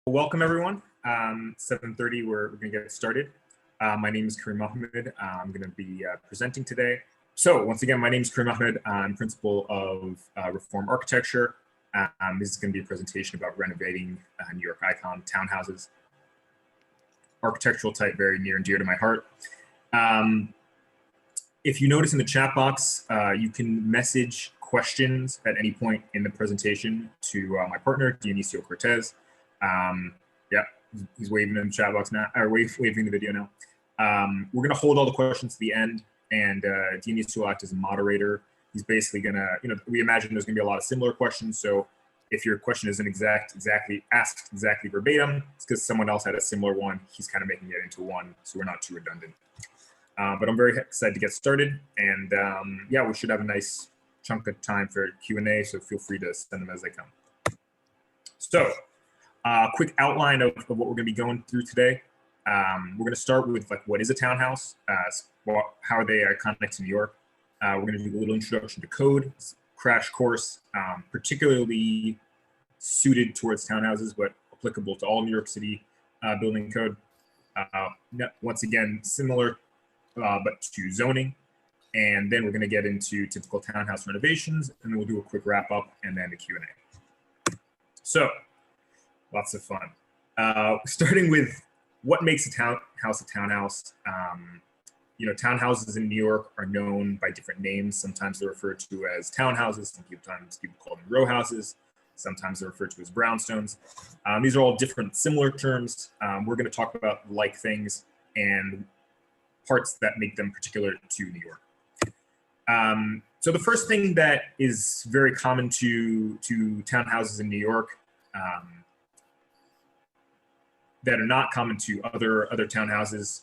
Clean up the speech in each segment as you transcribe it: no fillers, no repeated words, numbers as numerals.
Welcome everyone. 7:30, we're going to get started. My name is Kareem Ahmed. I'm going to be presenting today. So once again, my name is Kareem Ahmed. I'm principal of Reform Architecture. This is going to be a presentation about renovating New York icon townhouses. Architectural type, very near and dear to my heart. If you notice in the chat box, you can message questions at any point in the presentation to my partner, Dionisio Cortez. Yeah, he's waving in the chat box now, or waving the video now. We're going to hold all the questions to the end, and Dionisio will act as a moderator. He's basically going to, we imagine there's going to be a lot of similar questions. So if your question isn't exactly asked exactly verbatim, it's because someone else had a similar one. He's kind of making it into one, so we're not too redundant. But I'm very excited to get started, and yeah, we should have a nice chunk of time for Q&A, so feel free to send them as they come. So, quick outline of what we're going to be going through today. We're going to start with what is a townhouse, how are they iconic to New York. We're going to do a little introduction to code, crash course, particularly suited towards townhouses, but applicable to all New York City building code. Once again, similar, but to zoning. And then we're going to get into typical townhouse renovations, and then we'll do a quick wrap up and then the Q&A. So, lots of fun. Starting with what makes a townhouse a townhouse. Townhouses in New York are known by different names. Sometimes they're referred to as townhouses. Sometimes people call them rowhouses. Sometimes they're referred to as brownstones. These are all different, similar terms. We're going to talk about like things and parts that make them particular to New York. So the first thing that is very common to townhouses in New York that are not common to other townhouses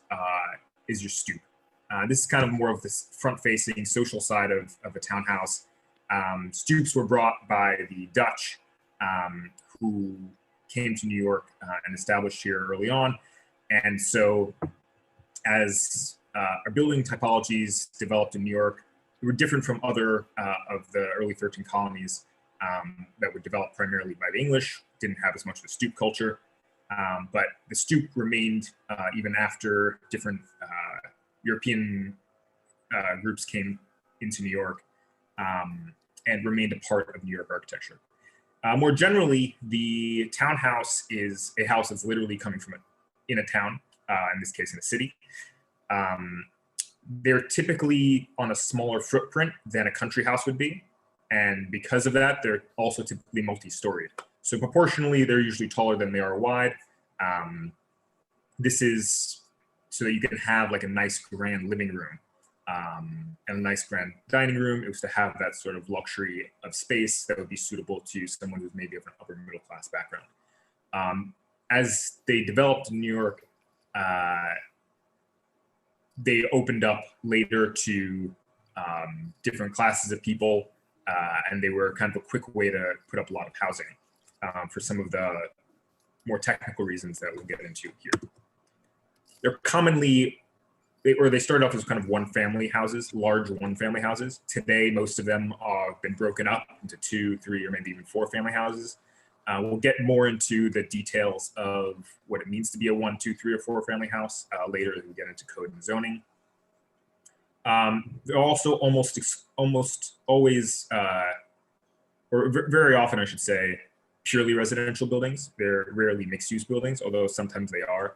is your stoop. This is kind of more of this front-facing social side of a townhouse. Stoops were brought by the Dutch, who came to New York and established here early on. And so as our building typologies developed in New York, they were different from other of the early 13 colonies that were developed primarily by the English, didn't have as much of a stoop culture. But the stoop remained even after different European groups came into New York and remained a part of New York architecture. More generally, the townhouse is a house that's literally coming from in a town, in this case in a city. They're typically on a smaller footprint than a country house would be. And because of that, they're also typically multi-storied. So proportionally, they're usually taller than they are wide. This is so that you can have like a nice grand living room and a nice grand dining room. It was to have that sort of luxury of space that would be suitable to someone who's maybe of an upper middle class background. As they developed in New York, they opened up later to different classes of people, and they were kind of a quick way to put up a lot of housing for some of the more technical reasons that we'll get into here. They're commonly, they started off as kind of one-family houses, large one-family houses. Today, most of them have been broken up into 2, 3, or maybe even 4-family houses. We'll get more into the details of what it means to be a 1, 2, 3, or 4-family house later as we get into code and zoning. They're also almost always, or very often, I should say, purely residential buildings. They're rarely mixed-use buildings, although sometimes they are.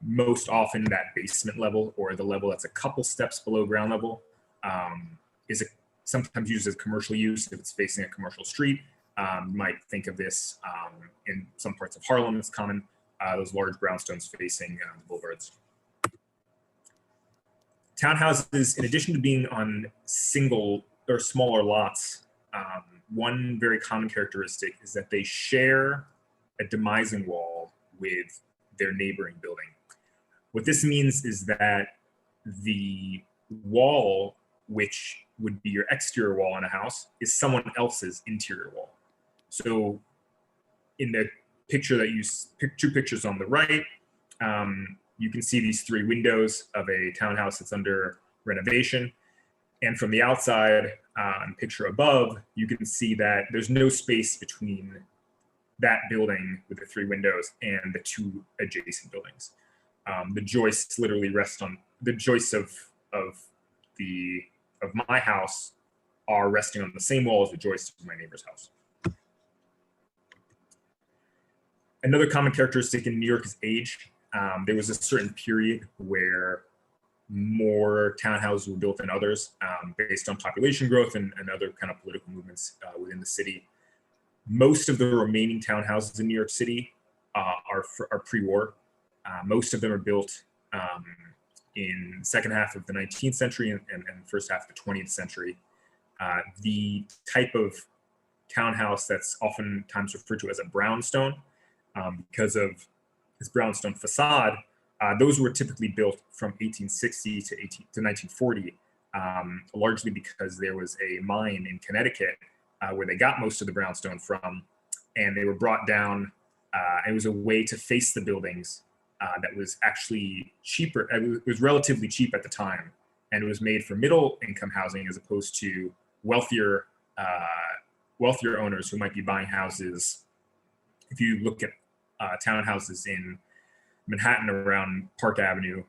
Most often, that basement level, or the level that's a couple steps below ground level, is sometimes used as commercial use if it's facing a commercial street. You might think of this in some parts of Harlem. It's common, those large brownstones facing the boulevards. Townhouses, in addition to being on single or smaller lots, one very common characteristic is that they share a demising wall with their neighboring building. What this means is that the wall, which would be your exterior wall in a house, is someone else's interior wall. So in the picture that you pick, 2 pictures on the right, you can see these 3 windows of a townhouse that's under renovation. And from the outside, picture above, you can see that there's no space between that building with the 3 windows and the 2 adjacent buildings. The joists literally rest on the joists of my house are resting on the same wall as the joists of my neighbor's house. Another common characteristic in New York is age. There was a certain period where more townhouses were built than others based on population growth and other kind of political movements within the city. Most of the remaining townhouses in New York City are pre-war. Most of them are built in the second half of the 19th century and first half of the 20th century. The type of townhouse that's oftentimes referred to as a brownstone because of its brownstone facade, those were typically built from 1860 to 1940, largely because there was a mine in Connecticut where they got most of the brownstone from, and they were brought down. It was a way to face the buildings that was actually cheaper. It was relatively cheap at the time, and it was made for middle income housing as opposed to wealthier owners who might be buying houses. If you look at townhouses in Manhattan around Park Avenue,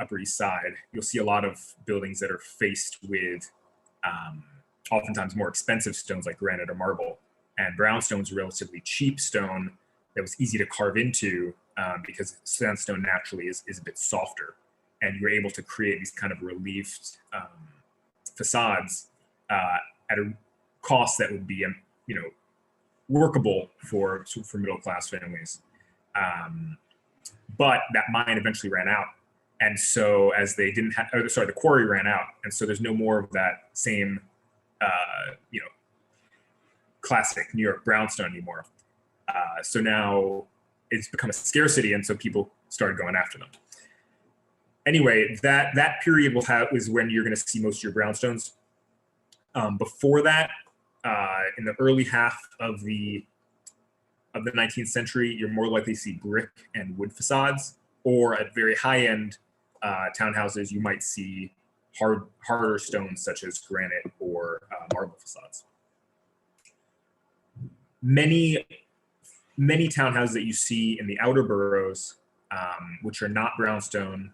Upper East Side, you'll see a lot of buildings that are faced with oftentimes more expensive stones like granite or marble. And brownstone's a relatively cheap stone that was easy to carve into because sandstone naturally is a bit softer. And you're able to create these kind of relieved facades at a cost that would be, workable for middle-class families. But that mine eventually ran out. And so as they didn't have, the quarry ran out. And so there's no more of that same, classic New York brownstone anymore. So now it's become a scarcity. And so people started going after them. Anyway, that period is when you're going to see most of your brownstones. Before that, in the early half of the 19th century, you're more likely to see brick and wood facades, or at very high-end townhouses, you might see harder stones such as granite or marble facades. Many townhouses that you see in the outer boroughs, which are not brownstone,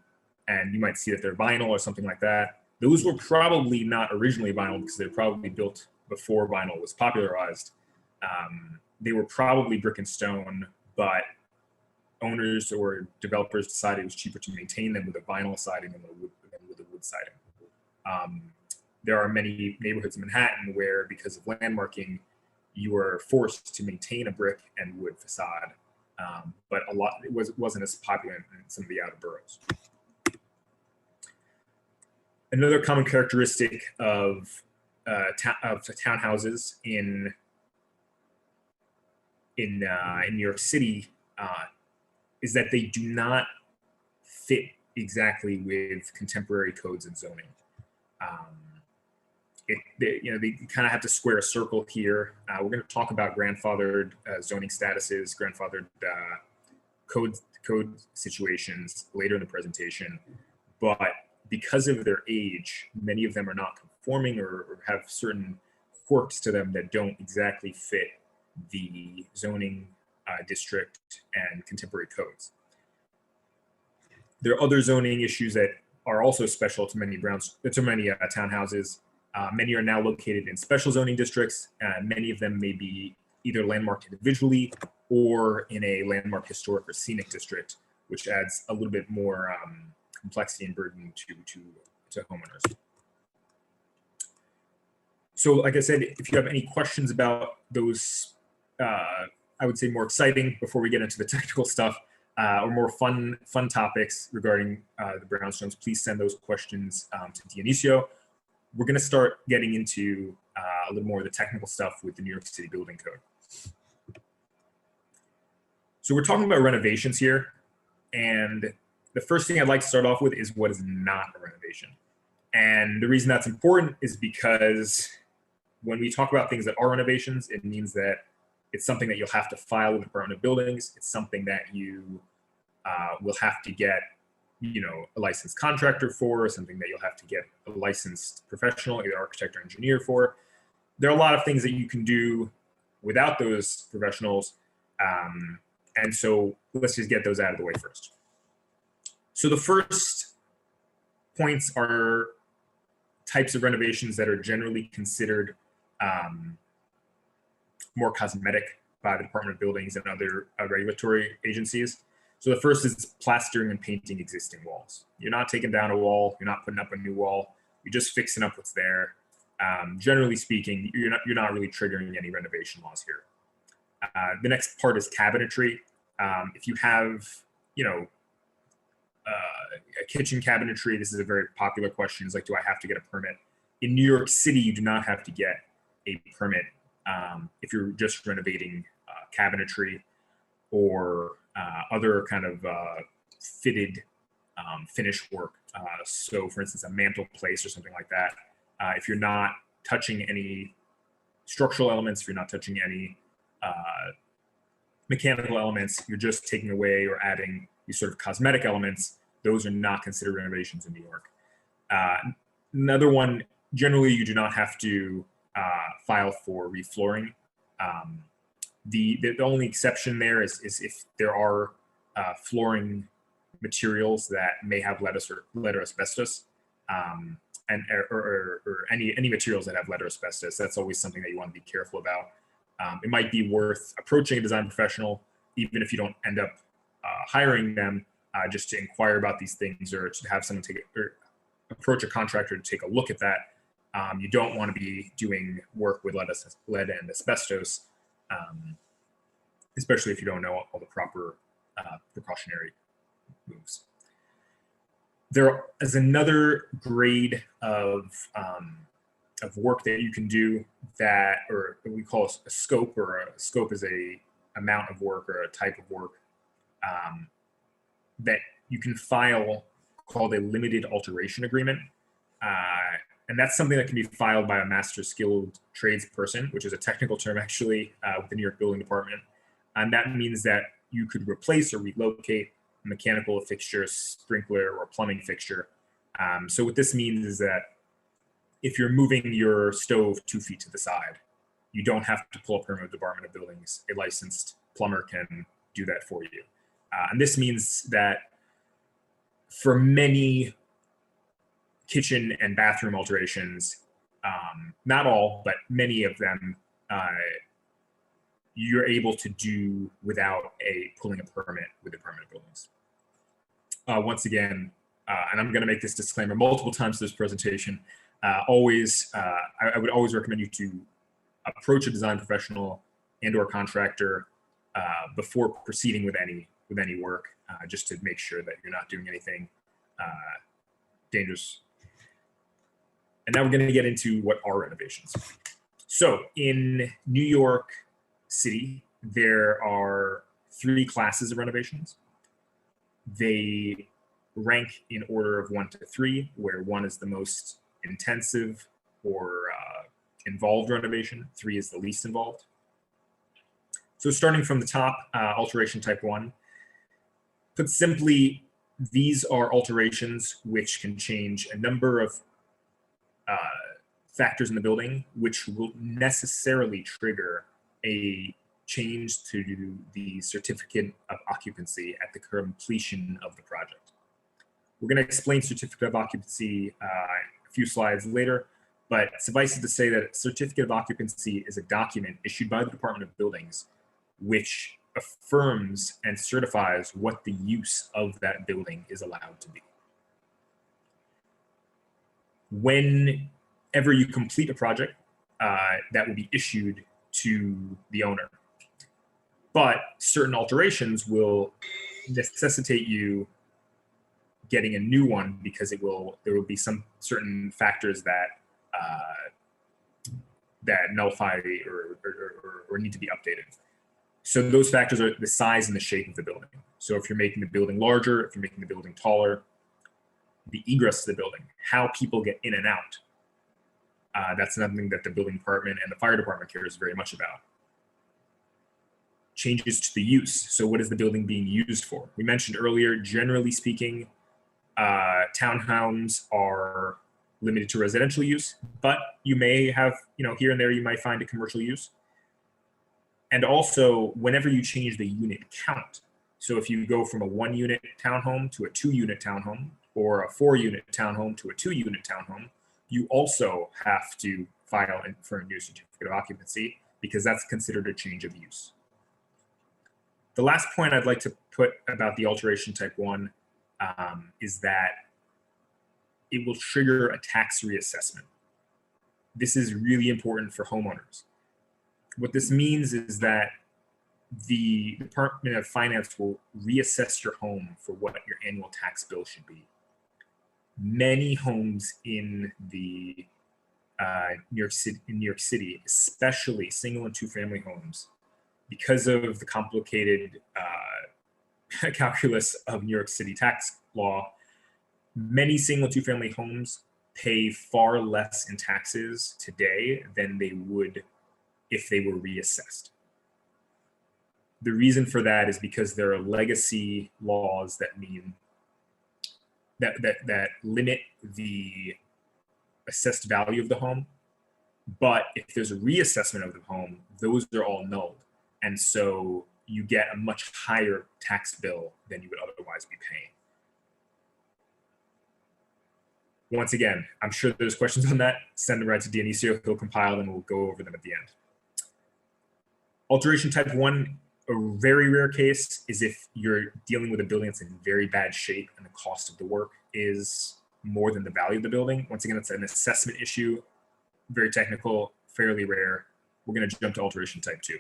and you might see that they're vinyl or something like that, those were probably not originally vinyl because they were probably built before vinyl was popularized. They were probably brick and stone, but owners or developers decided it was cheaper to maintain them with a vinyl siding than with a wood siding. There are many neighborhoods in Manhattan where, because of landmarking, you are forced to maintain a brick and wood facade, but it wasn't as popular in some of the outer boroughs. Another common characteristic of townhouses in New York City is that they do not fit exactly with contemporary codes and zoning. They kind of have to square a circle here. We're going to talk about grandfathered zoning statuses, grandfathered code situations later in the presentation, but because of their age, many of them are not conforming or have certain quirks to them that don't exactly fit the zoning district and contemporary codes. There are other zoning issues that are also special to many townhouses. Many are now located in special zoning districts. Many of them may be either landmarked individually or in a landmark historic or scenic district, which adds a little bit more complexity and burden to homeowners. So like I said, if you have any questions about those, I would say more exciting before we get into the technical stuff, or more fun topics regarding the brownstones, please send those questions to Dionisio. We're going to start getting into a little more of the technical stuff with the New York City Building Code. So we're talking about renovations here, and the first thing I'd like to start off with is what is not a renovation. And the reason that's important is because when we talk about things that are renovations, it means that it's something that you'll have to file with the Department of Buildings. It's something that you will have to get, a licensed contractor for, something that you'll have to get a licensed professional, either architect or engineer for. There are a lot of things that you can do without those professionals, And so let's just get those out of the way first. So the first points are types of renovations that are generally considered more cosmetic by the Department of Buildings and other regulatory agencies. So the first is plastering and painting existing walls. You're not taking down a wall, you're not putting up a new wall, you're just fixing up what's there. Generally speaking, you're not really triggering any renovation laws here. The next part is cabinetry. If you have, a kitchen cabinetry, this is a very popular question. It's like, do I have to get a permit? In New York City, you do not have to get a permit if you're just renovating cabinetry or other kind of fitted finish work. So for instance, a mantle place or something like that. If you're not touching any structural elements, if you're not touching any mechanical elements, you're just taking away or adding these sort of cosmetic elements, those are not considered renovations in New York. Another one, generally you do not have to file for reflooring. The only exception there is if there are flooring materials that may have lead or asbestos, or any materials that have lead or asbestos. That's always something that you want to be careful about. It might be worth approaching a design professional, even if you don't end up hiring them, just to inquire about these things, or to have someone approach a contractor to take a look at that. You don't want to be doing work with lead and asbestos, especially if you don't know all the proper precautionary moves. There is another grade of work that you can do that, or we call a scope, or a scope is a amount of work or a type of work that you can file, called a limited alteration agreement. And that's something that can be filed by a master skilled tradesperson, which is a technical term actually with the New York Building Department. And that means that you could replace or relocate a mechanical fixture, sprinkler, or plumbing fixture. So what this means is that if you're moving your stove 2 feet to the side, you don't have to pull a permit with the Department of Buildings. A licensed plumber can do that for you. And this means that for many kitchen and bathroom alterations, not all, but many of them, you're able to do without pulling a permit with the Department of Buildings. Once again, and I'm going to make this disclaimer multiple times in this presentation, I would always recommend you to approach a design professional and or contractor before proceeding with any work, just to make sure that you're not doing anything dangerous. And now we're going to get into what are renovations. So in New York City, there are 3 classes of renovations. They rank in order of 1 to 3, where 1 is the most intensive or involved renovation, 3 is the least involved. So starting from the top, alteration type 1. Put simply, these are alterations which can change a number of factors in the building, which will necessarily trigger a change to the certificate of occupancy at the completion of the project. We're going to explain certificate of occupancy a few slides later, but suffice it to say that certificate of occupancy is a document issued by the Department of Buildings which affirms and certifies what the use of that building is allowed to be. Whenever you complete a project, that will be issued to the owner. But certain alterations will necessitate you getting a new one because there will be some certain factors that nullify or need to be updated. So those factors are the size and the shape of the building. So if you're making the building larger, if you're making the building taller, the egress of the building, how people get in and out, that's something that the building department and the fire department cares very much about. Changes to the use. So what is the building being used for? We mentioned earlier, generally speaking, townhomes are limited to residential use, but you may have, here and there, you might find a commercial use. And also, whenever you change the unit count, so if you go from a 1-unit townhome to a 2-unit townhome, or a 4-unit townhome to a 2-unit townhome, you also have to file for a new certificate of occupancy, because that's considered a change of use. The last point I'd like to put about the alteration type 1 is that it will trigger a tax reassessment. This is really important for homeowners. What this means is that the Department of Finance will reassess your home for what your annual tax bill should be. Many homes in the New York City, especially single and two-family homes, because of the complicated calculus of New York City tax law, many single two-family homes pay far less in taxes today than they would if they were reassessed. The reason for that is because there are legacy laws that mean that limit the assessed value of the home. But if there's a reassessment of the home, those are all nulled. And so you get a much higher tax bill than you would otherwise be paying. Once again, I'm sure there's questions on that. Send them right to Dionisio. He'll compile them. We'll go over them at the end. Alteration type 1, a very rare case, is if you're dealing with a building that's in very bad shape and the cost of the work is more than the value of the building. Once again, it's an assessment issue, very technical, fairly rare. We're going to jump to alteration type 2.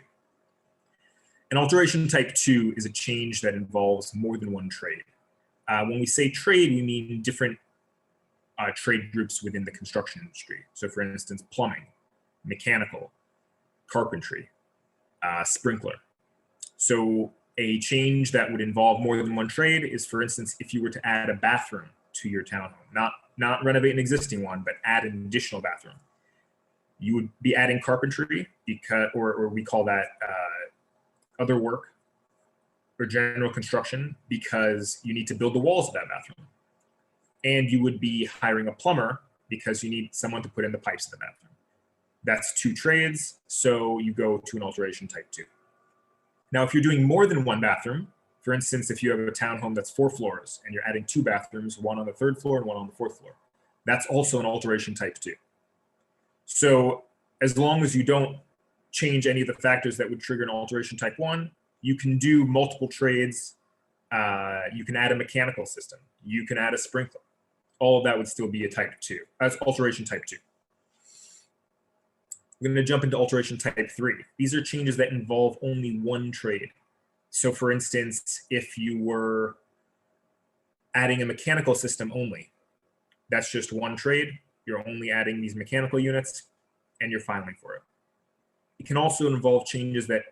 An alteration type 2 is a change that involves more than one trade. When we say trade, we mean different trade groups within the construction industry. So for instance, plumbing, mechanical, carpentry, sprinkler. So a change that would involve more than one trade is, for instance, if you were to add a bathroom to your townhome, not renovate an existing one, but add an additional bathroom. You would be adding carpentry, because, or we call that other work or general construction, because you need to build the walls of that bathroom. And you would be hiring a plumber because you need someone to put in the pipes in the bathroom. That's 2 trades, so you go to an alteration type 2. Now, if you're doing more than one bathroom, for instance, if you have a townhome that's 4 floors and you're adding 2 bathrooms, one on the 3rd floor and one on the 4th floor, that's also an alteration type 2. So as long as you don't change any of the factors that would trigger an alteration type 1, you can do multiple trades. You can add a mechanical system. You can add a sprinkler. All of that would still be a type 2. That's alteration type 2. We're going to jump into alteration type 3. These are changes that involve only one trade. So for instance, if you were adding a mechanical system only, that's just one trade. You're only adding these mechanical units and you're filing for it. It can also involve changes that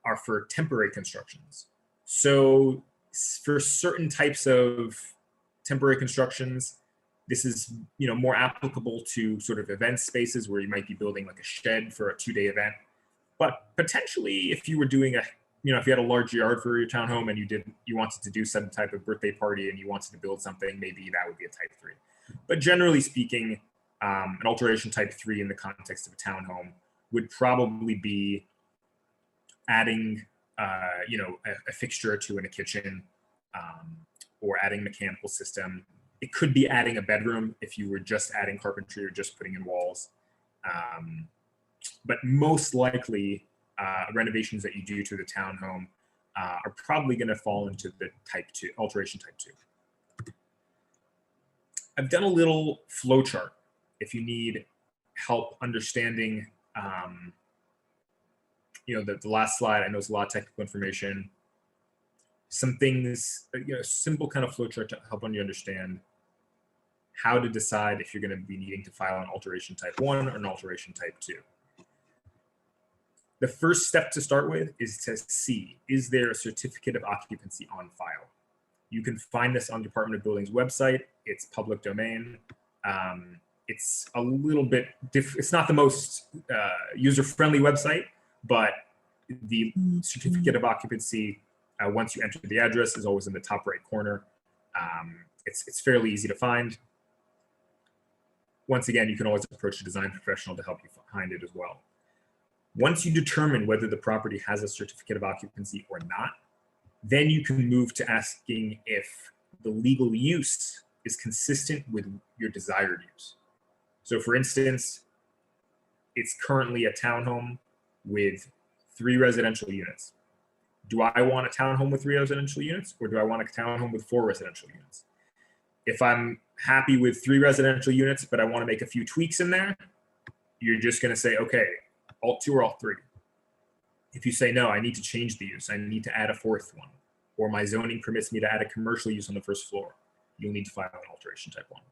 are for temporary constructions. So for certain types of temporary constructions, this is more applicable to sort of event spaces where you might be building like a shed for a 2-day event. But potentially, if you were doing if you had a large yard for your townhome and you wanted to do some type of birthday party and you wanted to build something, maybe that would be a type 3. But generally speaking, an alteration type 3 in the context of a townhome would probably be adding a fixture or two in a kitchen, or adding a mechanical system. It could be adding a bedroom if you were just adding carpentry or just putting in walls. But most likely, renovations that you do to the townhome are probably going to fall into the type 2, alteration type 2. I've done a little flow chart if you need help understanding the last slide. I know it's a lot of technical information. Some things, simple kind of flow chart to help you understand how to decide if you're going to be needing to file an alteration type 1 or an alteration type 2. The first step to start with is to see, is there a certificate of occupancy on file? You can find this on Department of Buildings website. It's public domain. It's a little bit it's not the most user-friendly website, but the certificate of occupancy, once you enter the address, is always in the top right corner. It's fairly easy to find. Once again, you can always approach a design professional to help you find it as well. Once you determine whether the property has a certificate of occupancy or not, then you can move to asking if the legal use is consistent with your desired use. So for instance, it's currently a townhome with 3 residential units. Do I want a townhome with 3 residential units, or do I want a townhome with 4 residential units? If I'm happy with 3 residential units, but I want to make a few tweaks in there, you're just going to say, okay, Alt 2 or Alt 3. If you say, no, I need to change the use, I need to add a 4th one, or my zoning permits me to add a commercial use on the 1st floor, you'll need to file an alteration type 1.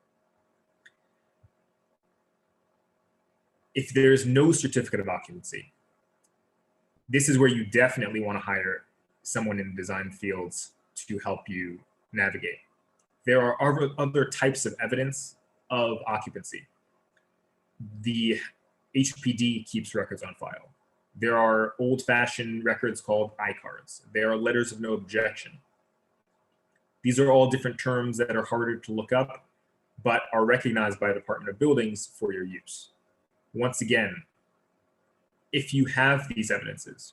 If there's no certificate of occupancy, this is where you definitely want to hire someone in design fields to help you navigate. There are other types of evidence of occupancy. The HPD keeps records on file. There are old-fashioned records called I-cards. There are letters of no objection. These are all different terms that are harder to look up, but are recognized by the Department of Buildings for your use. Once again, if you have these evidences,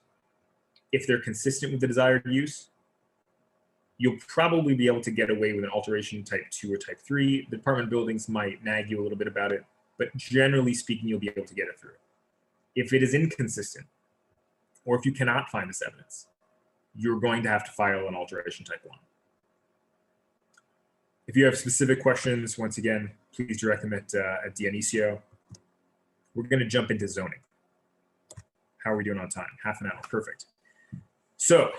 if they're consistent with the desired use, you'll probably be able to get away with an alteration type 2 or type 3. The Department of Buildings might nag you a little bit about it, but generally speaking, you'll be able to get it through. If it is inconsistent, or if you cannot find this evidence, you're going to have to file an alteration type 1. If you have specific questions, once again, please direct them at Dionisio. We're going to jump into zoning. How are we doing on time? Half an hour, perfect. So,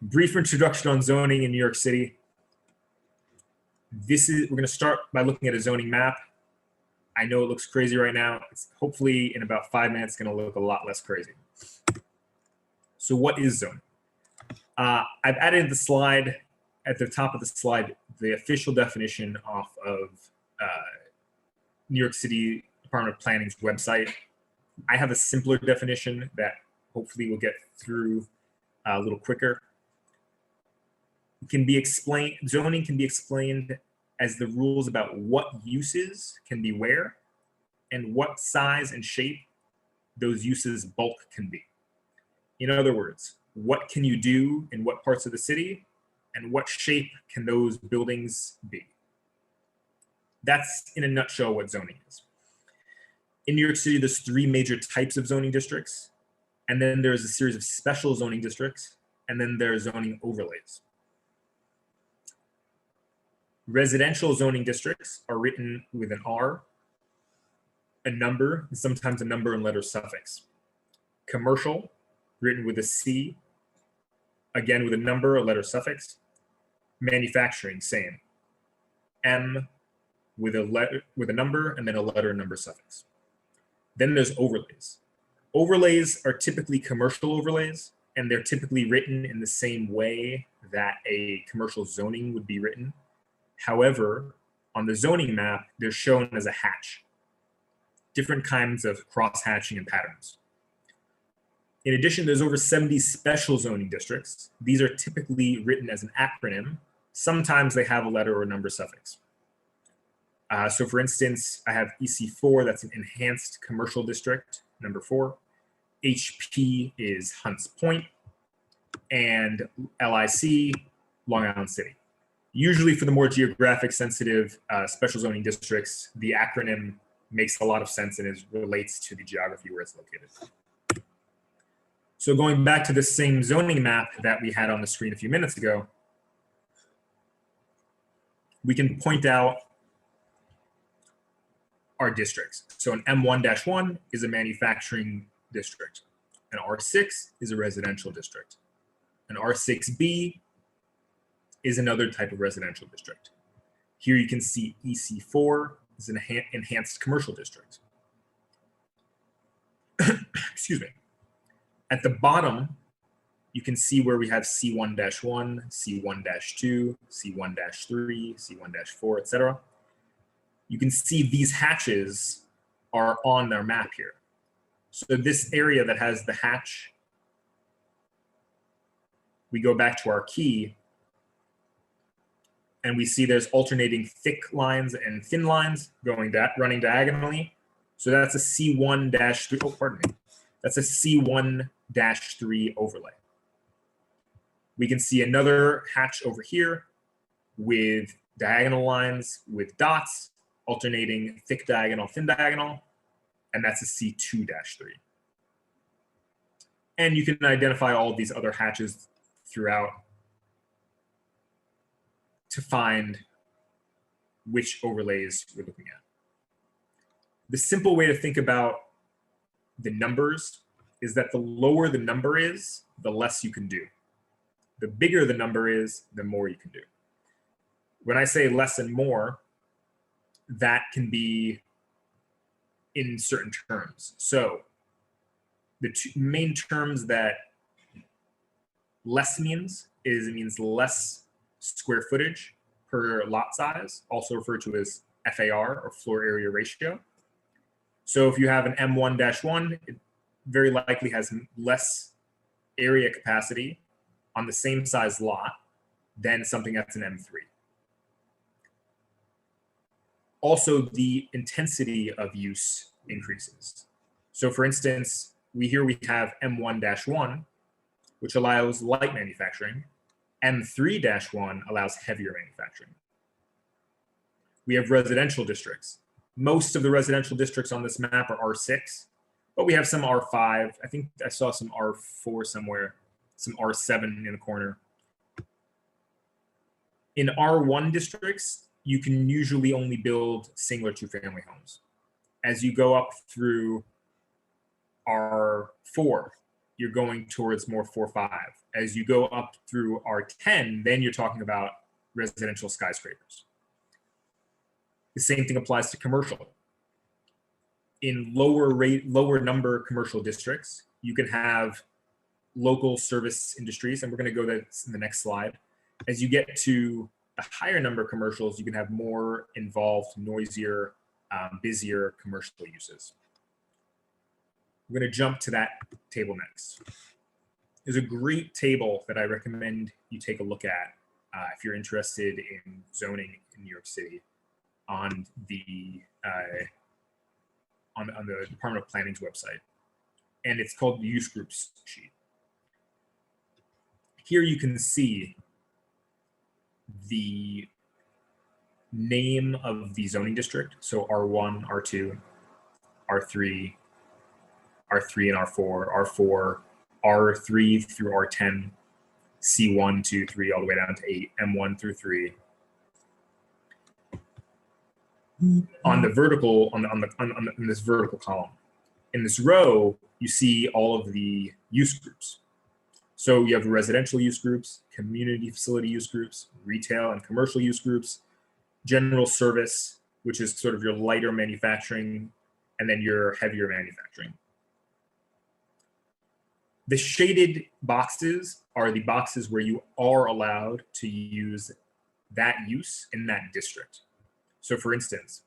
brief introduction on zoning in New York City. We're going to start by looking at a zoning map. I know it looks crazy right now. It's hopefully in about 5 minutes going to look a lot less crazy. So what is zoning? I've added the slide at the top of the slide, the official definition off of New York City Department of Planning's website. I have a simpler definition that hopefully will get through a little quicker. Zoning can be explained as the rules about what uses can be where and what size and shape those uses bulk can be. In other words, what can you do in what parts of the city and what shape can those buildings be? That's in a nutshell what zoning is. In New York City, there's 3 major types of zoning districts, and then there's a series of special zoning districts, and then there are zoning overlays. Residential zoning districts are written with an R, a number, and sometimes a number and letter suffix. Commercial, written with a C, again with a number, a letter suffix. Manufacturing, same. M with a number and then a letter and number suffix. Then there's overlays. Overlays are typically commercial overlays, and they're typically written in the same way that a commercial zoning would be written. However, on the zoning map, they're shown as a hatch. Different kinds of cross-hatching and patterns. In addition, there's over 70 special zoning districts. These are typically written as an acronym. Sometimes they have a letter or a number suffix. So for instance, I have EC4, that's an enhanced commercial district, number 4. HP is Hunts Point, and LIC, Long Island City. Usually for the more geographic sensitive special zoning districts, the acronym makes a lot of sense and relates to the geography where it's located. So going back to the same zoning map that we had on the screen a few minutes ago, we can point out our districts. So an M1-1 is a manufacturing district. An R6 is a residential district. An R6B is another type of residential district. Here you can see EC4 is an enhanced commercial district. Excuse me. At the bottom, you can see where we have C1-1, C1-2, C1-3, C1-4, etc. You can see these hatches are on their map here. So this area that has the hatch, we go back to our key, and we see there's alternating thick lines and thin lines running diagonally. So that's a C1-3, oh, pardon me. That's a C1-3 overlay. We can see another hatch over here with diagonal lines with dots, alternating thick diagonal, thin diagonal, and that's a C2-3. And you can identify all of these other hatches throughout to find which overlays we're looking at. The simple way to think about the numbers is that the lower the number is, the less you can do. The bigger the number is, the more you can do. When I say less and more, that can be in certain terms. So the two main terms that less means is it means less square footage per lot size, also referred to as FAR, or floor area ratio. So if you have an M1-1, it very likely has less area capacity on the same size lot than something that's an M3. Also, the intensity of use increases. So for instance, we have M1-1, which allows light manufacturing. M3-1 allows heavier manufacturing. We have residential districts. Most of the residential districts on this map are R6, but we have some R5. I think I saw some R4 somewhere, some R7 in the corner. In R1 districts, you can usually only build single or two-family homes. As you go up through R4, you're going towards more 4-5. As you go up through R10, then you're talking about residential skyscrapers. The same thing applies to commercial. In lower number commercial districts, you can have local service industries, and we're going to go to that in the next slide. As you get to the higher number of commercials, you can have more involved, noisier, busier commercial uses. We're going to jump to that table next. There's a great table that I recommend you take a look at if you're interested in zoning in New York City on the Department of Planning's website, and it's called the Use Groups sheet. Here you can see the name of the zoning district, so R1, R2, R3, R3 and R4, R4, R3 through R10, C1, 2, 3, all the way down to 8, M1 through 3. On the vertical, on this vertical column, in this row, you see all of the use groups. So you have residential use groups, community facility use groups, retail and commercial use groups, general service, which is sort of your lighter manufacturing, and then your heavier manufacturing. The shaded boxes are the boxes where you are allowed to use that use in that district. So for instance,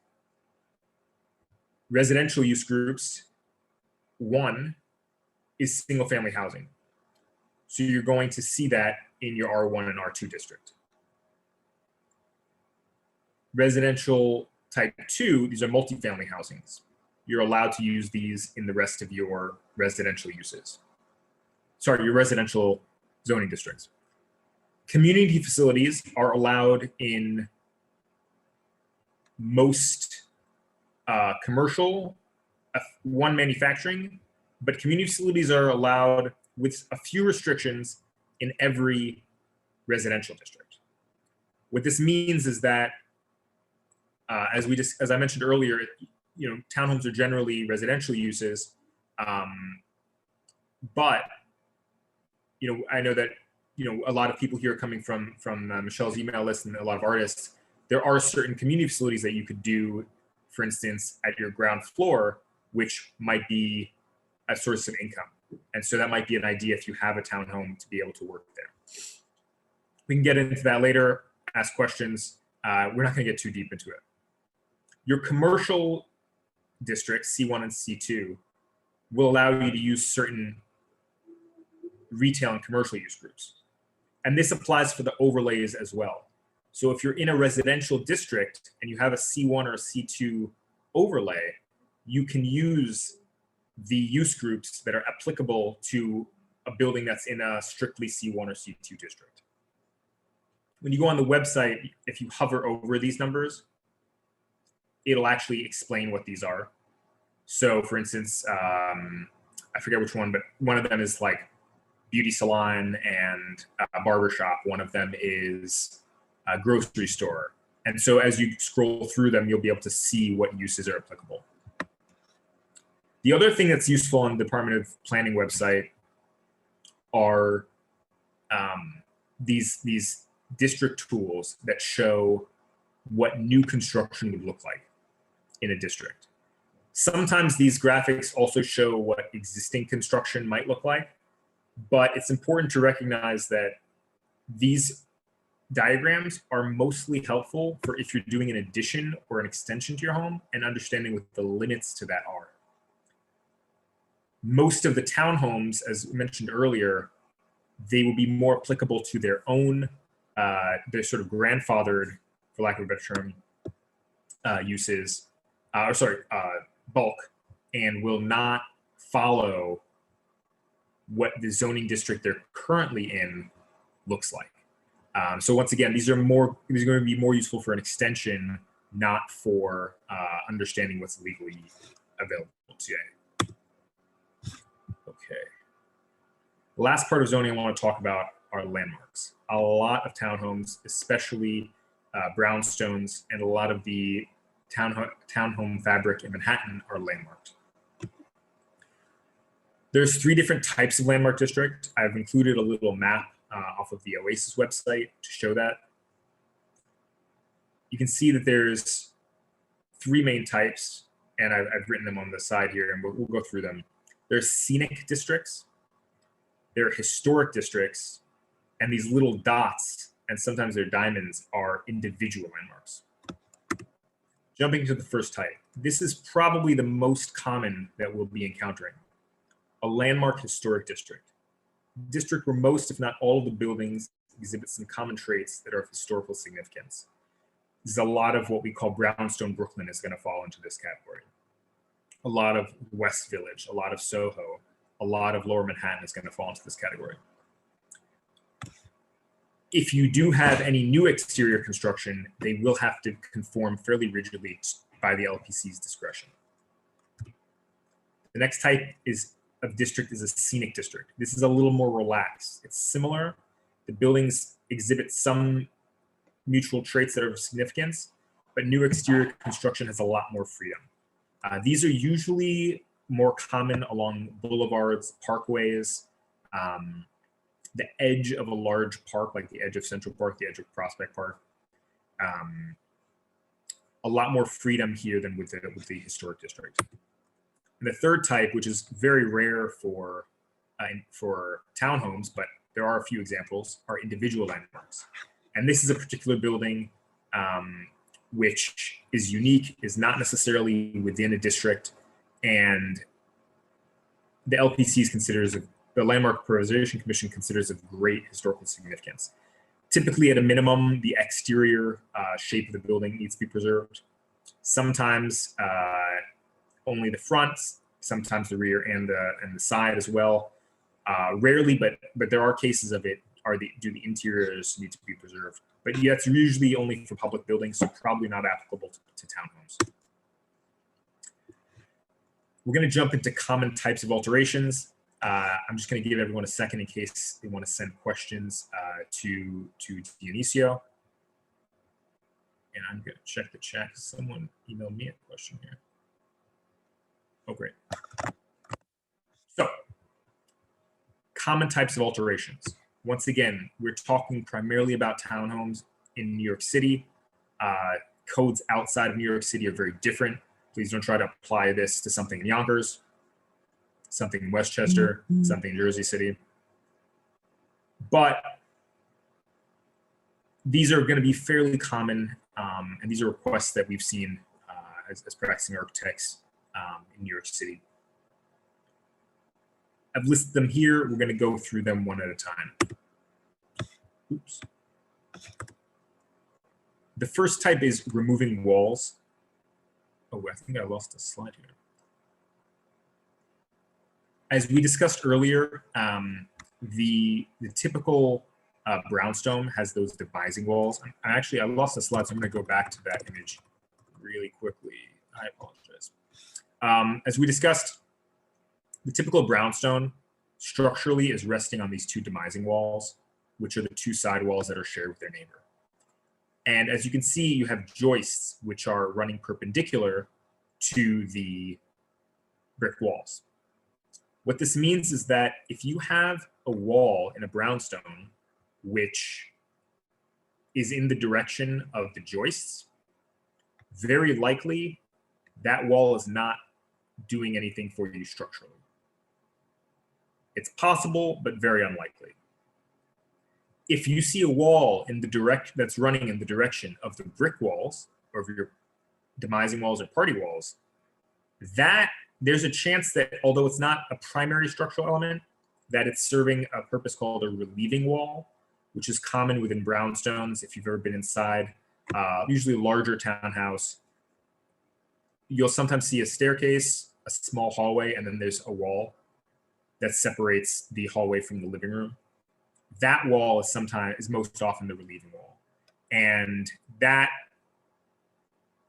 residential use groups, 1 is single family housing. So you're going to see that in your R1 and R2 district. Residential type 2, these are multifamily housings. You're allowed to use these in the rest of your residential uses. Sorry, your residential zoning districts. Community facilities are allowed in most commercial, 1 manufacturing, but community facilities are allowed with a few restrictions in every residential district. What this means is that, as I mentioned earlier, townhomes are generally residential uses, but I know that a lot of people here coming from Michele's email list and a lot of artists. There are certain community facilities that you could do, for instance, at your ground floor, which might be a source of income. And so that might be an idea if you have a townhome to be able to work there. We can get into that later, ask questions. We're not going to get too deep into it. Your commercial districts, C1 and C2, will allow you to use certain retail and commercial use groups. And this applies for the overlays as well. So if you're in a residential district and you have a C1 or a C2 overlay, you can use the use groups that are applicable to a building that's in a strictly C1 or C2 district. When you go on the website, if you hover over these numbers, it'll actually explain what these are. So for instance, I forget which one, but one of them is like beauty salon and a barber shop. One of them is a grocery store. And so as you scroll through them, you'll be able to see what uses are applicable. The other thing that's useful on the Department of Planning website are these district tools that show what new construction would look like in a district. Sometimes these graphics also show what existing construction might look like, but it's important to recognize that these diagrams are mostly helpful for if you're doing an addition or an extension to your home and understanding what the limits to that are. Most of the townhomes, as mentioned earlier, they will be more applicable to their own, their sort of grandfathered, for lack of a better term, uses, bulk, and will not follow what the zoning district they're currently in looks like. So once again, these are going to be more useful for an extension, not for understanding what's legally available today. Okay. The last part of zoning I want to talk about are landmarks. A lot of townhomes, especially brownstones, and a lot of the townhome fabric in Manhattan are landmarked. There's 3 different types of landmark district. I've included a little map off of the Oasis website to show that. You can see that there's 3 main types, and I've written them on the side here, and we'll go through them. There's scenic districts, there are historic districts, and these little dots, and sometimes they're diamonds, are individual landmarks. Jumping to the first type, this is probably the most common that we'll be encountering. A landmark historic district. District where most, if not all, of the buildings exhibit some common traits that are of historical significance. This is a lot of what we call brownstone Brooklyn is going to fall into this category. A lot of West Village, a lot of Soho, a lot of Lower Manhattan is going to fall into this category. If you do have any new exterior construction, they will have to conform fairly rigidly by the LPC's discretion. The next type of district is a scenic district. This is a little more relaxed. It's similar. The buildings exhibit some mutual traits that are of significance, but new exterior construction has a lot more freedom. These are usually more common along boulevards, parkways, the edge of a large park, like the edge of Central Park, the edge of Prospect Park. A lot more freedom here than with the historic district. And the third type, which is very rare for townhomes, but there are a few examples, are individual landmarks. And this is a particular building which is unique, is not necessarily within a district, and the LPC the Landmark Preservation Commission considers of great historical significance. Typically, at a minimum, the exterior shape of the building needs to be preserved. Sometimes only the front, sometimes the rear and the side as well. Rarely, but there are cases of it. Do the interiors need to be preserved? But yeah, it's usually only for public buildings, so probably not applicable to townhomes. We're going to jump into common types of alterations. I'm just going to give everyone a second in case they want to send questions to Dionisio. And I'm going to check the chat. Someone emailed me a question here. Oh, great. So, common types of alterations. Once again, we're talking primarily about townhomes in New York City. Codes outside of New York City are very different. Please don't try to apply this to something in Yonkers, something in Westchester, something in Jersey City. But these are going to be fairly common, and these are requests that we've seen as practicing architects in New York City. I've listed them here. We're going to go through them one at a time. Oops. The first type is removing walls. Oh, I think I lost a slide here. As we discussed earlier, the typical brownstone has those demising walls. I lost the slide, so I'm going to go back to that image really quickly. I apologize. As we discussed, the typical brownstone structurally is resting on these two demising walls, which are the two side walls that are shared with their neighbor. And as you can see, you have joists which are running perpendicular to the brick walls. What this means is that if you have a wall in a brownstone which is in the direction of the joists, very likely that wall is not doing anything for you structurally. It's possible, but very unlikely. If you see a wall in the that's running in the direction of the brick walls or of your demising walls or party walls, there's a chance that, although it's not a primary structural element, that it's serving a purpose called a relieving wall, which is common within brownstones. If you've ever been inside, usually a larger townhouse, you'll sometimes see a staircase, a small hallway, and then there's a wall that separates the hallway from the living room. That wall is most often the relieving wall. And that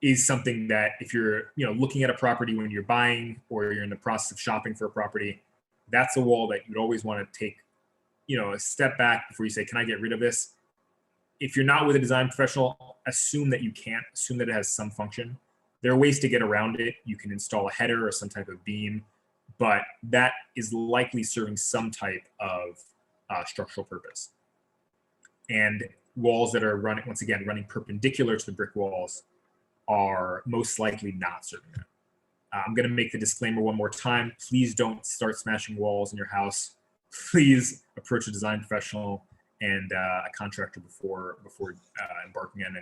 is something that if you're looking at a property when you're buying or you're in the process of shopping for a property, that's a wall that you'd always want to take a step back before you say, can I get rid of this? If you're not with a design professional, assume that you can't, assume that it has some function. There are ways to get around it. You can install a header or some type of beam, but that is likely serving some type of structural purpose. And walls that are running perpendicular to the brick walls are most likely not serving that. I'm going to make the disclaimer one more time. Please don't start smashing walls in your house. Please approach a design professional and a contractor before embarking on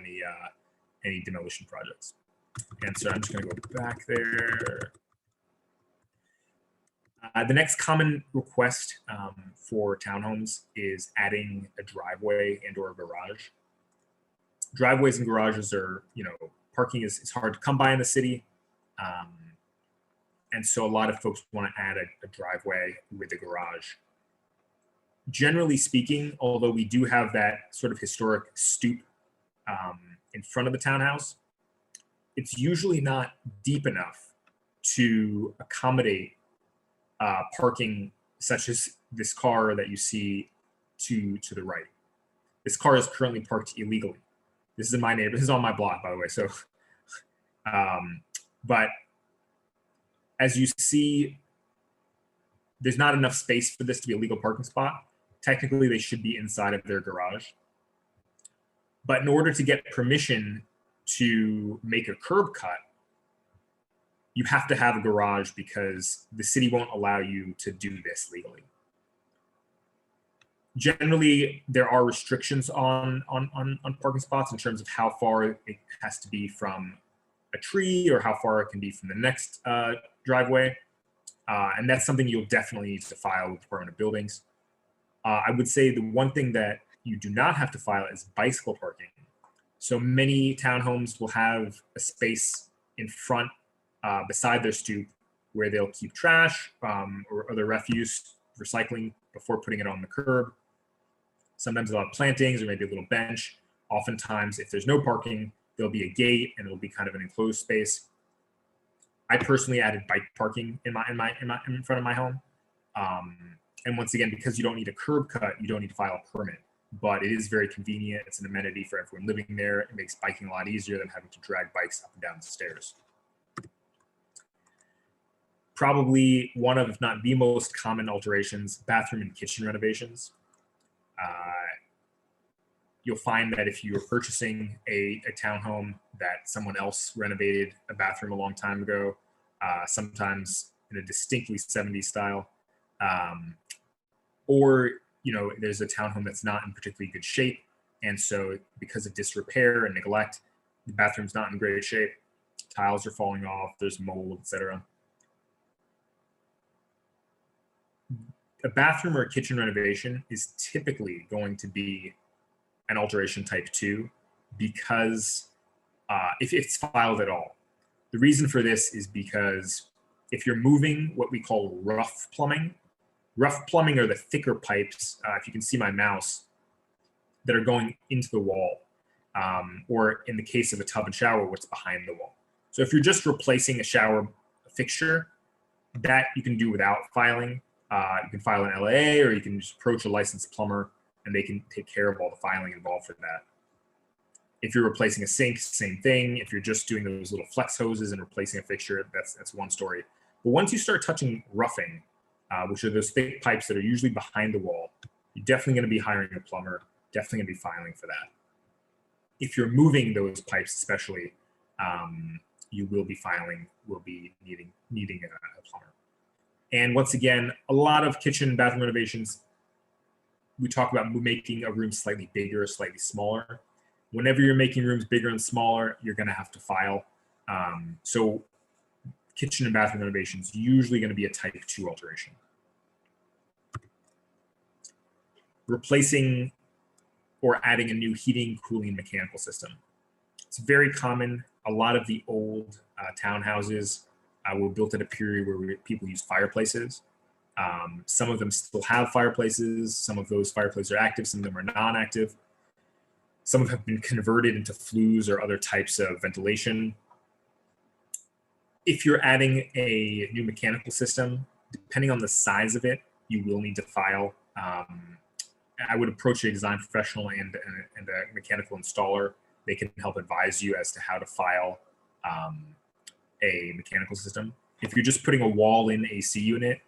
any demolition projects. And so I'm just going to go back there. The next common request for townhomes is adding a driveway and/or a garage. Driveways and garages are, parking is hard to come by in the city. And so a lot of folks want to add a driveway with a garage. Generally speaking, although we do have that sort of historic stoop in front of the townhouse, it's usually not deep enough to accommodate parking such as this car that you see to the right. This car is currently parked illegally. This is in my neighborhood. This is on my block, by the way. So, but as you see, there's not enough space for this to be a legal parking spot. Technically, they should be inside of their garage. But in order to get permission to make a curb cut, you have to have a garage because the city won't allow you to do this legally. Generally, there are restrictions on parking spots in terms of how far it has to be from a tree or how far it can be from the next driveway. And that's something you'll definitely need to file with the Department of Buildings. I would say the one thing that you do not have to file is bicycle parking. So many townhomes will have a space in front beside their stoop where they'll keep trash or other refuse, recycling before putting it on the curb. Sometimes they'll have plantings or maybe a little bench. Oftentimes, if there's no parking, there'll be a gate and it'll be kind of an enclosed space. I personally added bike parking in front of my home. And once again, because you don't need a curb cut, you don't need to file a permit. But it is very convenient. It's an amenity for everyone living there. It makes biking a lot easier than having to drag bikes up and down the stairs. Probably one of, if not the most common alterations, bathroom and kitchen renovations. You'll find that if you're purchasing a townhome that someone else renovated a bathroom a long time ago, sometimes in a distinctly 70s style, or there's a townhome that's not in particularly good shape, and so because of disrepair and neglect, the bathroom's not in great shape, tiles are falling off, there's mold, etc. A bathroom or a kitchen renovation is typically going to be an alteration type 2 because if it's filed at all. The reason for this is because If you're moving, what we call rough plumbing. Rough plumbing are the thicker pipes, if you can see my mouse, that are going into the wall, or in the case of a tub and shower, what's behind the wall. So if you're just replacing a shower fixture, that you can do without filing. You can file an LAA, or you can just approach a licensed plumber and they can take care of all the filing involved for that. If you're replacing a sink, same thing. If you're just doing those little flex hoses and replacing a fixture, that's one story. But once you start touching roughing, which are those thick pipes that are usually behind the wall, you're definitely going to be hiring a plumber, definitely going to be filing for that. If you're moving those pipes especially, you will be filing, will be needing a plumber. And once again, a lot of kitchen and bathroom renovations, we talk about making a room slightly bigger or slightly smaller. Whenever you're making rooms bigger and smaller, you're going to have to file. So kitchen and bathroom renovations usually going to be a type 2 alteration. Replacing or adding a new heating, cooling, mechanical system. It's very common. A lot of the old townhouses were built at a period where people used fireplaces. Some of them still have fireplaces. Some of those fireplaces are active. Some of them are non-active. Some have been converted into flues or other types of ventilation. If you're adding a new mechanical system, depending on the size of it, you will need to file. I would approach a design professional and a mechanical installer. They can help advise you as to how to file a mechanical system. If you're just putting a wall-in AC unit,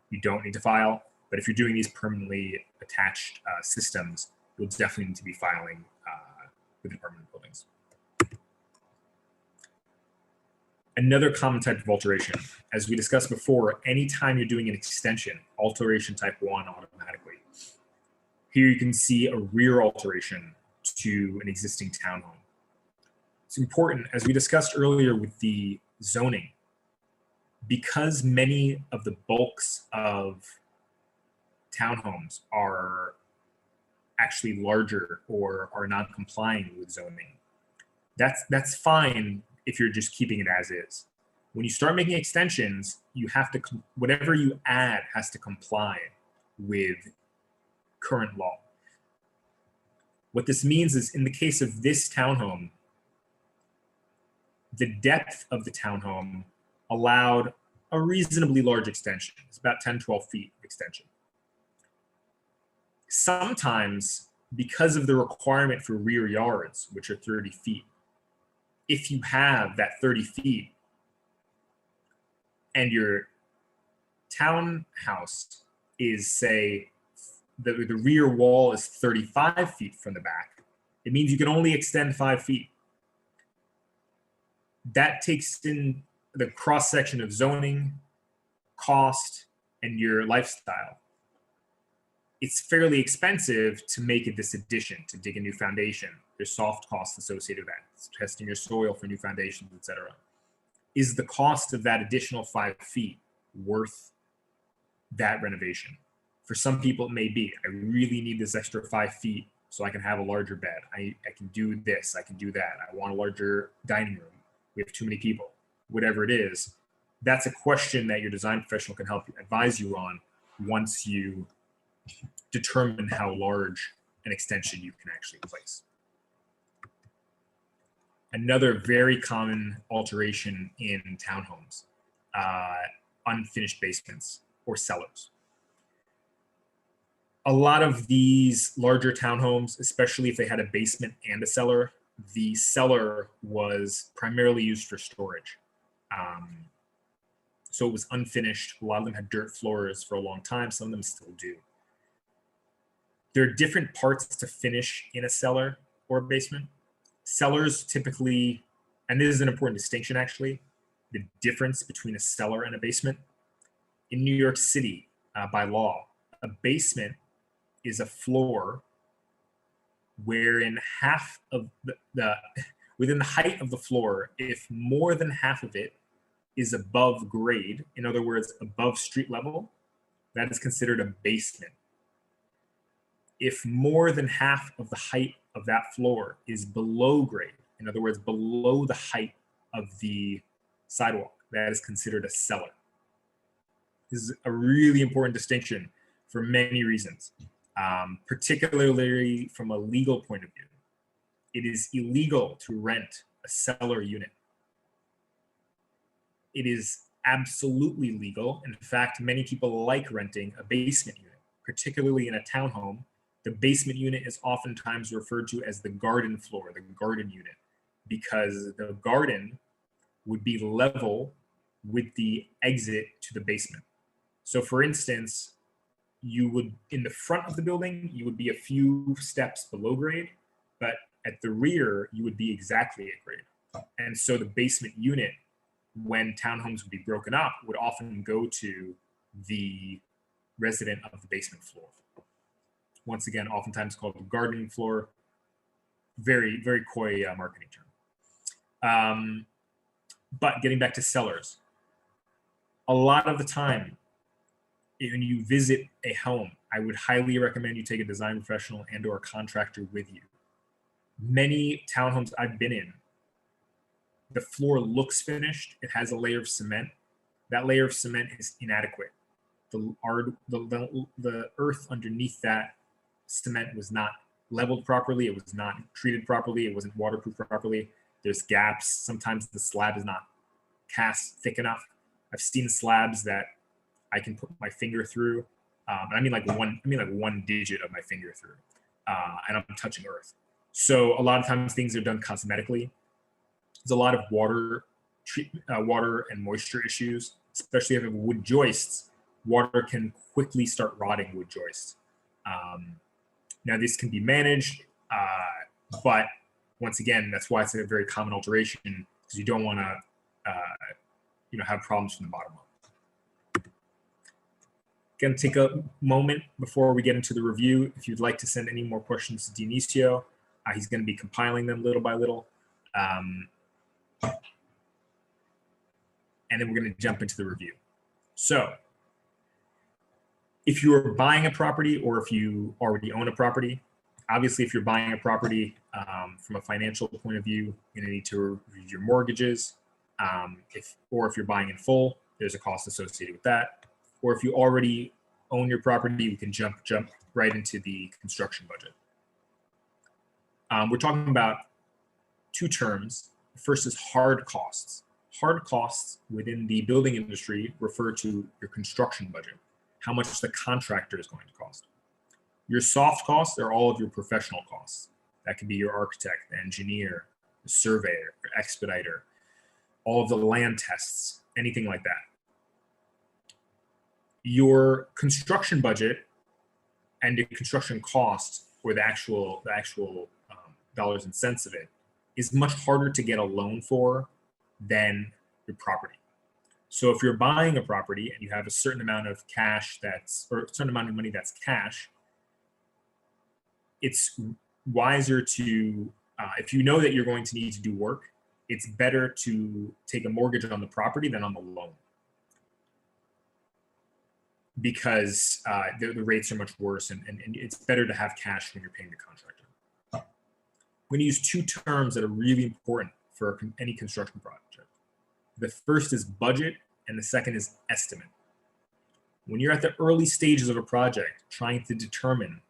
you don't need to file. But if you're doing these permanently attached systems, you'll definitely need to be filing with the Department of Buildings. Another common type of alteration, as we discussed before, anytime you're doing an extension, alteration type 1 automatically. Here you can see a rear alteration to an existing townhome. It's important, as we discussed earlier with the zoning, because many of the bulks of townhomes are actually larger or are not complying with zoning. That's fine if you're just keeping it as is. When you start making extensions, you have to, whatever you add has to comply with current law. What this means is, in the case of this townhome, the depth of the townhome allowed a reasonably large extension. It's about 10, 12 feet of extension. Sometimes, because of the requirement for rear yards, which are 30 feet, if you have that 30 feet and your townhouse is, say, the rear wall is 35 feet from the back, it means you can only extend 5 feet. That takes in the cross-section of zoning, cost, and your lifestyle. It's fairly expensive to make this addition, to dig a new foundation. There's soft costs associated with that. It's testing your soil for new foundations, etc. Is the cost of that additional 5 feet worth that renovation? For some people, it may be. I really need this extra 5 feet so I can have a larger bed. I can do this, I can do that. I want a larger dining room. We have too many people. Whatever it is, that's a question that your design professional can help advise you on once you determine how large an extension you can actually place. Another very common alteration in townhomes, unfinished basements or cellars. A lot of these larger townhomes, especially if they had a basement and a cellar, the cellar was primarily used for storage. So it was unfinished. A lot of them had dirt floors for a long time. Some of them still do. There are different parts to finish in a cellar or a basement. Cellars typically, and this is an important distinction actually, the difference between a cellar and a basement. In New York City, by law, a basement is a floor wherein half of within the height of the floor, if more than half of it is above grade, in other words, above street level, that is considered a basement. If more than half of the height of that floor is below grade, in other words, below the height of the sidewalk, that is considered a cellar. is a really important distinction for many reasons, particularly from a legal point of view. It is illegal to rent a cellar unit. It is absolutely legal. In fact, many people like renting a basement unit, particularly in a townhome. The basement unit is oftentimes referred to as the garden floor, the garden unit, because the garden would be level with the exit to the basement. So for instance, you would, in the front of the building, you would be a few steps below grade, but at the rear, you would be exactly at grade. And so the basement unit, when townhomes would be broken up, would often go to the resident of the basement floor. Once again, oftentimes called the gardening floor. Very, very coy marketing term. But getting back to cellars, a lot of the time, when you visit a home, I would highly recommend you take a design professional and or a contractor with you. Many townhomes I've been in, the floor looks finished. It has a layer of cement. That layer of cement is inadequate. The earth underneath that cement was not leveled properly. It was not treated properly. It wasn't waterproof properly. There's gaps. Sometimes the slab is not cast thick enough. I've seen slabs that I can put my finger through. And I mean like one digit of my finger through, and I'm touching earth. So a lot of times things are done cosmetically. There's a lot of water and moisture issues, especially if you have wood joists. Water can quickly start rotting wood joists. Now this can be managed, but once again, that's why it's a very common alteration, because you don't want to, have problems from the bottom up. Going to take a moment before we get into the review. If you'd like to send any more questions to Dionisio, he's going to be compiling them little by little. And then we're going to jump into the review. So if you're buying a property or if you already own a property, obviously if you're buying a property from a financial point of view, you're going to need to review your mortgages. If you're buying in full, there's a cost associated with that. Or if you already own your property, we can jump right into the construction budget. We're talking about two terms. The first is hard costs. Hard costs within the building industry refer to your construction budget, how much the contractor is going to cost. Your soft costs are all of your professional costs. That could be your architect, the engineer, the surveyor, your expediter, all of the land tests, anything like that. Your construction budget and the construction cost, or the actual dollars and cents of it, is much harder to get a loan for than your property. So if you're buying a property and you have a certain amount of cash or a certain amount of money that's cash, it's wiser to, if you know that you're going to need to do work, it's better to take a mortgage on the property than on the loan, because the rates are much worse, and it's better to have cash when you're paying the contractor. I'm going to use two terms that are really important for any construction project. The first is budget, and the second is estimate. When you're at the early stages of a project, trying to determine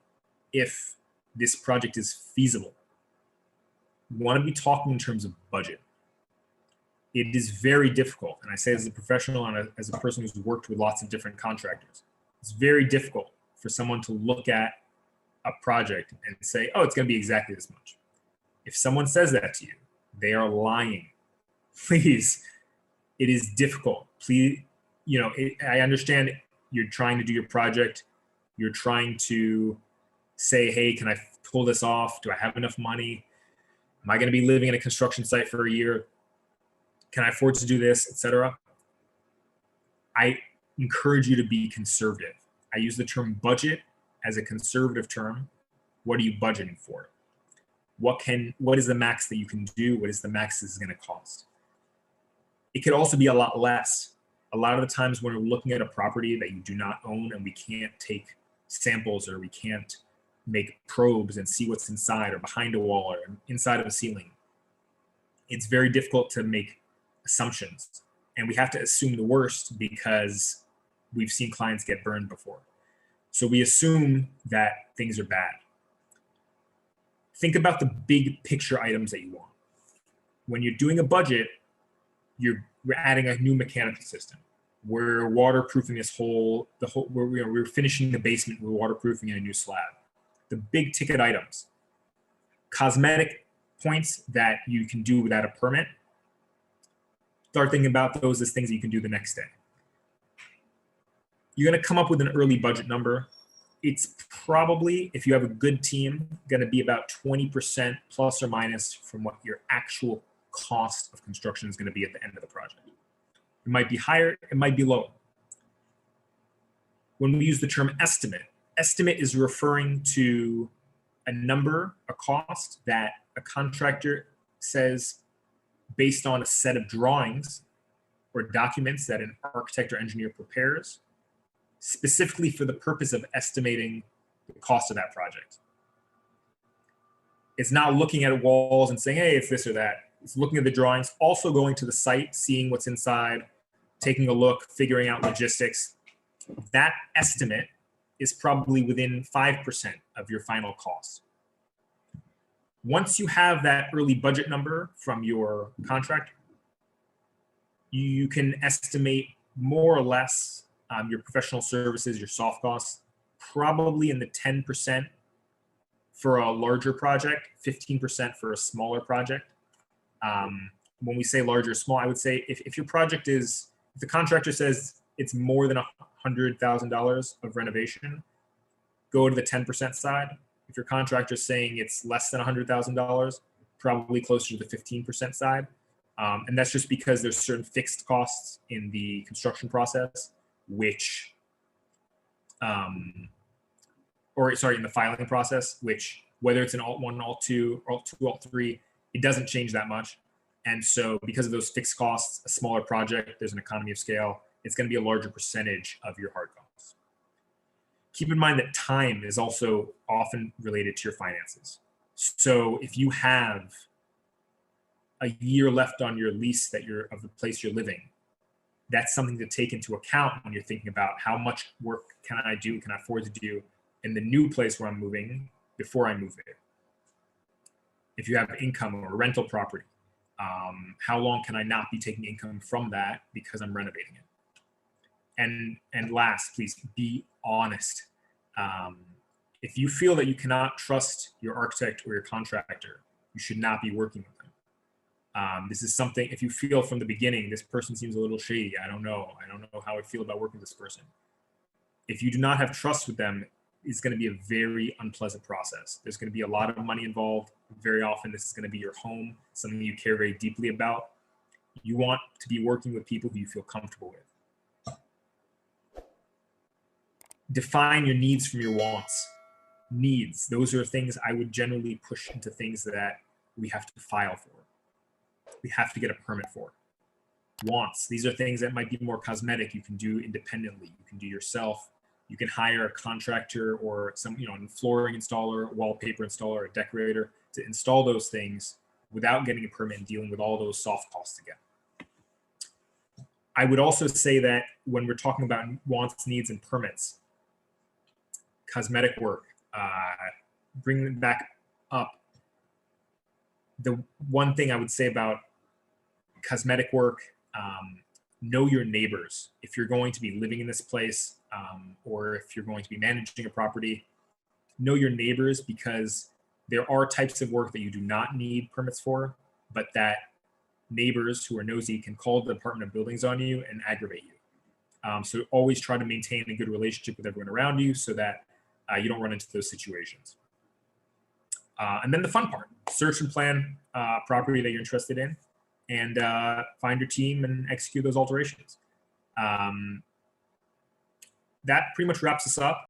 if this project is feasible, you want to be talking in terms of budget. It is very difficult, and I say as a professional and as a person who's worked with lots of different contractors, it's very difficult for someone to look at a project and say, oh, it's going to be exactly this much. If someone says that to you, they are lying. Please, it is difficult. Please, I understand you're trying to do your project. You're trying to say, hey, can I pull this off? Do I have enough money? Am I going to be living in a construction site for a year? Can I afford to do this, etc.? I encourage you to be conservative. I use the term budget as a conservative term. What are you budgeting for? What is the max that you can do? What is the max this is going to cost? It could also be a lot less. A lot of the times when we're looking at a property that you do not own and we can't take samples, or we can't make probes and see what's inside or behind a wall or inside of a ceiling, it's very difficult to make assumptions. And we have to assume the worst because we've seen clients get burned before. So we assume that things are bad. Think about the big picture items that you want. When you're doing a budget, we're adding a new mechanical system. We're waterproofing we're finishing the basement, we're waterproofing in a new slab. The big ticket items, cosmetic points that you can do without a permit, start thinking about those as things that you can do the next day. You're going to come up with an early budget number. It's probably, if you have a good team, going to be about 20% plus or minus from what your actual cost of construction is going to be at the end of the project. It might be higher, it might be lower. When we use the term estimate is referring to a number, a cost that a contractor says based on a set of drawings or documents that an architect or engineer prepares, specifically for the purpose of estimating the cost of that project. It's not looking at walls and saying, hey, it's this or that. It's looking at the drawings, also going to the site, seeing what's inside, taking a look, figuring out logistics. That estimate is probably within 5% of your final cost. Once you have that early budget number from your contractor, you can estimate more or less your professional services, your soft costs, probably in the 10% for a larger project, 15% for a smaller project. When we say larger or small, I would say if your project is, if the contractor says it's more than $100,000 of renovation, go to the 10% side. If your contractor is saying it's less than $100,000, probably closer to the 15% side. And that's just because there's certain fixed costs in the construction process, which, in the filing process, which whether it's an Alt 1, Alt 2, Alt 2, Alt 3, it doesn't change that much. And so because of those fixed costs, a smaller project, there's an economy of scale, it's going to be a larger percentage of your hard costs. Keep in mind that time is also often related to your finances. So if you have a year left on your lease of the place you're living, that's something to take into account when you're thinking about how much work can I afford to do in the new place where I'm moving before I move there. If you have income or a rental property, how long can I not be taking income from that because I'm renovating it? And last, please be honest. If you feel that you cannot trust your architect or your contractor, you should not be working with them. This is something, if you feel from the beginning, this person seems a little shady, I don't know how I feel about working with this person. If you do not have trust with them, it's going to be a very unpleasant process. There's going to be a lot of money involved. Very often, this is going to be your home, something you care very deeply about. You want to be working with people who you feel comfortable with. Define your needs from your wants. Needs, those are things I would generally push into things that we have to file for. We have to get a permit for. Wants, these are things that might be more cosmetic. You can do independently. You can do yourself. You can hire a contractor or a flooring installer, wallpaper installer, a decorator to install those things without getting a permit and dealing with all those soft costs again. I would also say that when we're talking about wants, needs, and permits, cosmetic work, bringing it back up. The one thing I would say about cosmetic work, know your neighbors. If you're going to be living in this place, or if you're going to be managing a property, know your neighbors, because there are types of work that you do not need permits for, but that neighbors who are nosy can call the Department of Buildings on you and aggravate you. So always try to maintain a good relationship with everyone around you so that you don't run into those situations. And then the fun part, search and plan property that you're interested in, and find your team and execute those alterations. That pretty much wraps us up.